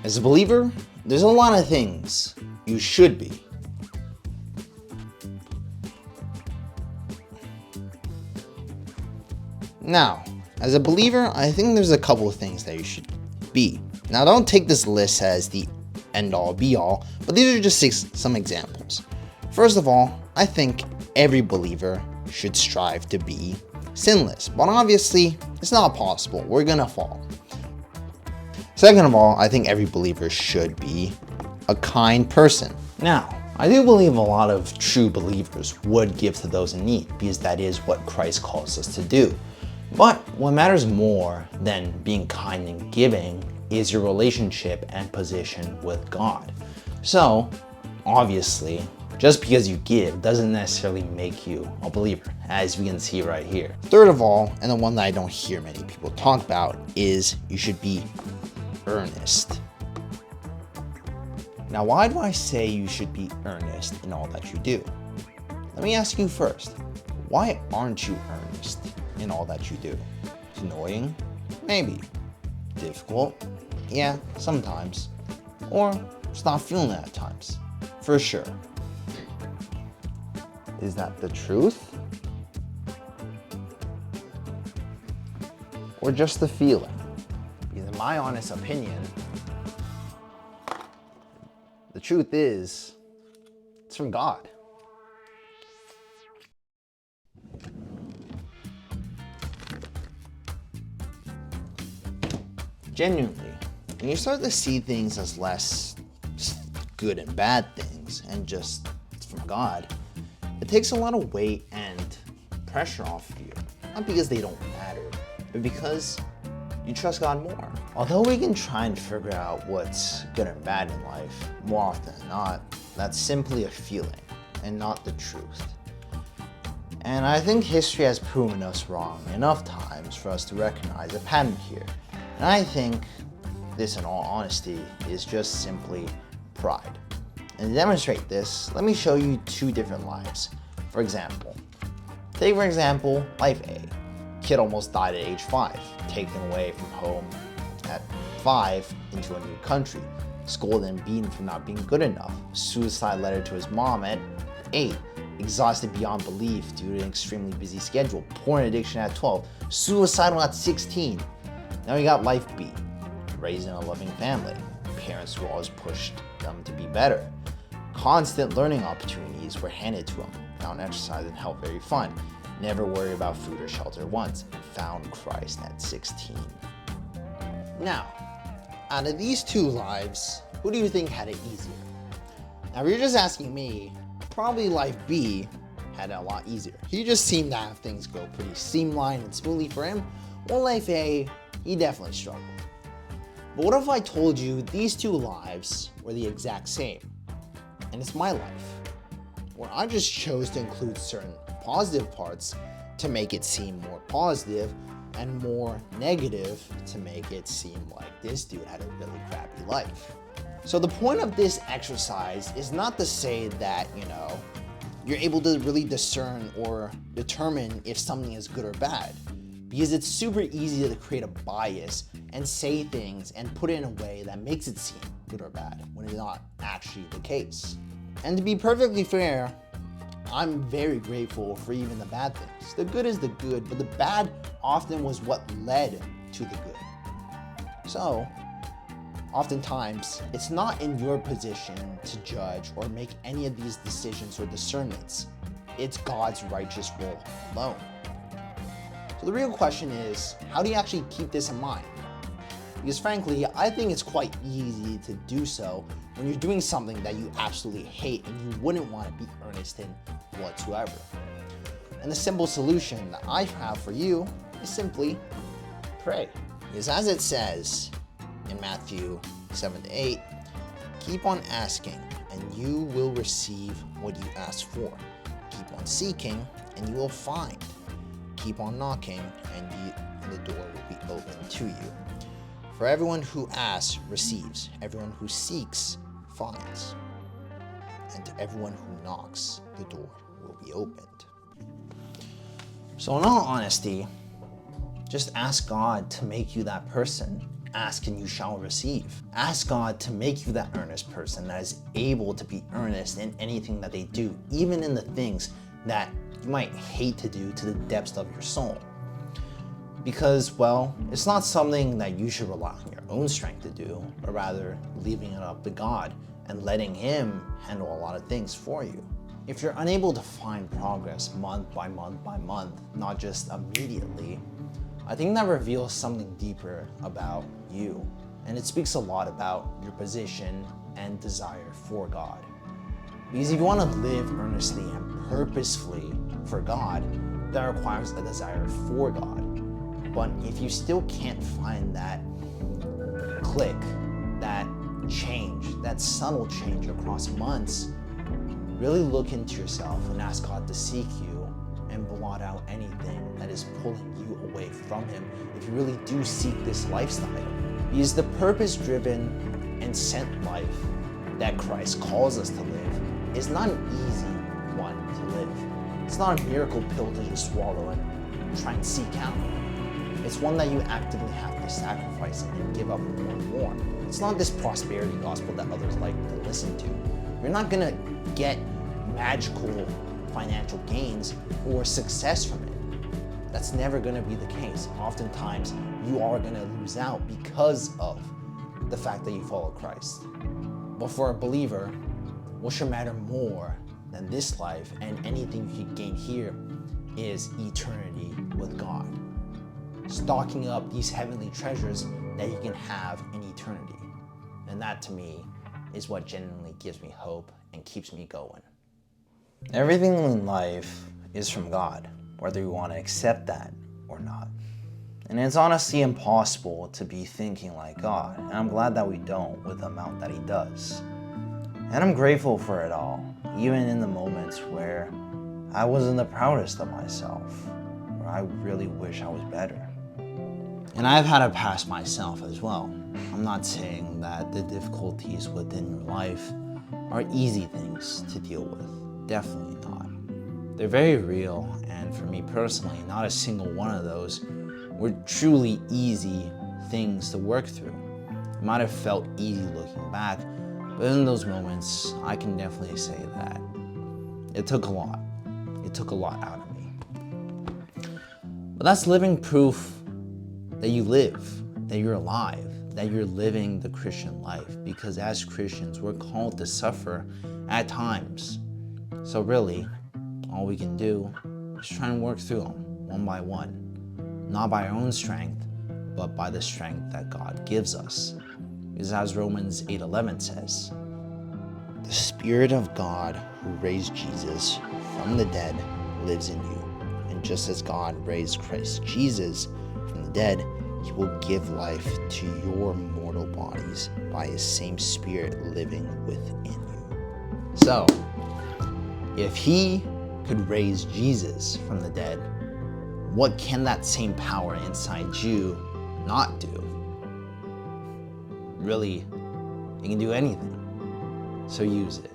As a believer, there's a lot of things you should be. Now, as a believer, I think there's a couple of things that you should be. Now, don't take this list as the end-all be-all, but these are just some examples. First of all, I think every believer should strive to be sinless, but obviously, it's not possible. We're gonna fall. Second of all, I think every believer should be a kind person. Now, I do believe a lot of true believers would give to those in need, because that is what Christ calls us to do. But what matters more than being kind and giving is your relationship and position with God. So, obviously, just because you give doesn't necessarily make you a believer, as we can see right here. Third of all, and the one that I don't hear many people talk about, is you should be earnest. Now, why do I say you should be earnest in all that you do? Let me ask you first, why aren't you earnest in all that you do? It's annoying? Maybe. Difficult? Yeah, sometimes. Or just not feeling it at times. For sure. Is that the truth? Or just the feeling? Because in my honest opinion, the truth is, it's from God. Genuinely, when you start to see things as less good and bad things and just it's from God, it takes a lot of weight and pressure off of you. Not because they don't matter, but because you trust God more. Although we can try and figure out what's good and bad in life, more often than not, that's simply a feeling and not the truth. And I think history has proven us wrong enough times for us to recognize a pattern here. And I think this, in all honesty, is just simply pride. And to demonstrate this, let me show you two different lives. For example, take for example, life A. Kid almost died at age 5, taken away from home at 5 into a new country, scolded and beaten for not being good enough, suicide letter to his mom at 8, exhausted beyond belief due to an extremely busy schedule, porn addiction at 12, suicidal at 16. Now you got life B, raised in a loving family, parents who always pushed them to be better. Constant learning opportunities were handed to him, found exercise and health very fun, never worried about food or shelter once, and found Christ at 16. Now, out of these two lives, who do you think had it easier? Now if you're just asking me, probably life B had it a lot easier. He just seemed to have things go pretty streamlined and smoothly for him, while life A, he definitely struggled. But what if I told you these two lives were the exact same? And it's my life, where I just chose to include certain positive parts to make it seem more positive and more negative to make it seem like this dude had a really crappy life. So the point of this exercise is not to say that, you're able to really discern or determine if something is good or bad. Because it's super easy to create a bias and say things and put it in a way that makes it seem good or bad when it's not actually the case. And to be perfectly fair, I'm very grateful for even the bad things. The good is the good, but the bad often was what led to the good. So, oftentimes, it's not in your position to judge or make any of these decisions or discernments. It's God's righteous will alone. So the real question is, how do you actually keep this in mind? Because frankly, I think it's quite easy to do so when you're doing something that you absolutely hate and you wouldn't want to be earnest in whatsoever. And the simple solution that I have for you is simply pray. Because as it says in Matthew 7-8, keep on asking and you will receive what you ask for. Keep on seeking and you will find. Keep on knocking and the door will be open to you. For everyone who asks receives, everyone who seeks finds, and to everyone who knocks the door will be opened. So in all honesty, just ask God to make you that person ask and you shall receive. Ask God to make you that earnest person that is able to be earnest in anything that they do, even in the things that you might hate to do to the depths of your soul. Because, well, it's not something that you should rely on your own strength to do, but rather leaving it up to God and letting Him handle a lot of things for you. If you're unable to find progress month by month by month, not just immediately, I think that reveals something deeper about you. And it speaks a lot about your position and desire for God. Because if you want to live earnestly and purposefully for God, that requires a desire for God. But if you still can't find that click, that change, that subtle change across months, really look into yourself and ask God to seek you and blot out anything that is pulling you away from Him if you really do seek this lifestyle. Because the purpose-driven and sent life that Christ calls us to live is not an easy one to live. It's not a miracle pill to just swallow and try and seek out. It's one that you actively have to sacrifice and give up more and more. It's not this prosperity gospel that others like to listen to. You're not gonna get magical financial gains or success from it. That's never gonna be the case. Oftentimes, you are gonna lose out because of the fact that you follow Christ. But for a believer, what should matter more than this life and anything you can gain here is eternity with God. Stocking up these heavenly treasures that you can have in eternity. And that to me is what genuinely gives me hope and keeps me going. Everything in life is from God, whether you want to accept that or not. And it's honestly impossible to be thinking like God, and I'm glad that we don't with the amount that He does. And I'm grateful for it all, even in the moments where I wasn't the proudest of myself, where I really wish I was better. And I've had a past myself as well. I'm not saying that the difficulties within your life are easy things to deal with. Definitely not. They're very real, and for me personally, not a single one of those were truly easy things to work through. It might have felt easy looking back, but in those moments, I can definitely say that it took a lot. It took a lot out of me. But that's living proof that you live, that you're alive, that you're living the Christian life, because as Christians, we're called to suffer at times. So really, all we can do is try and work through them one by one, not by our own strength, but by the strength that God gives us. Because as Romans 8:11 says, "The Spirit of God who raised Jesus from the dead lives in you. And just as God raised Christ Jesus from the dead, He will give life to your mortal bodies by His same Spirit living within you." So, if He could raise Jesus from the dead, what can that same power inside you not do? Really, it can do anything. So use it.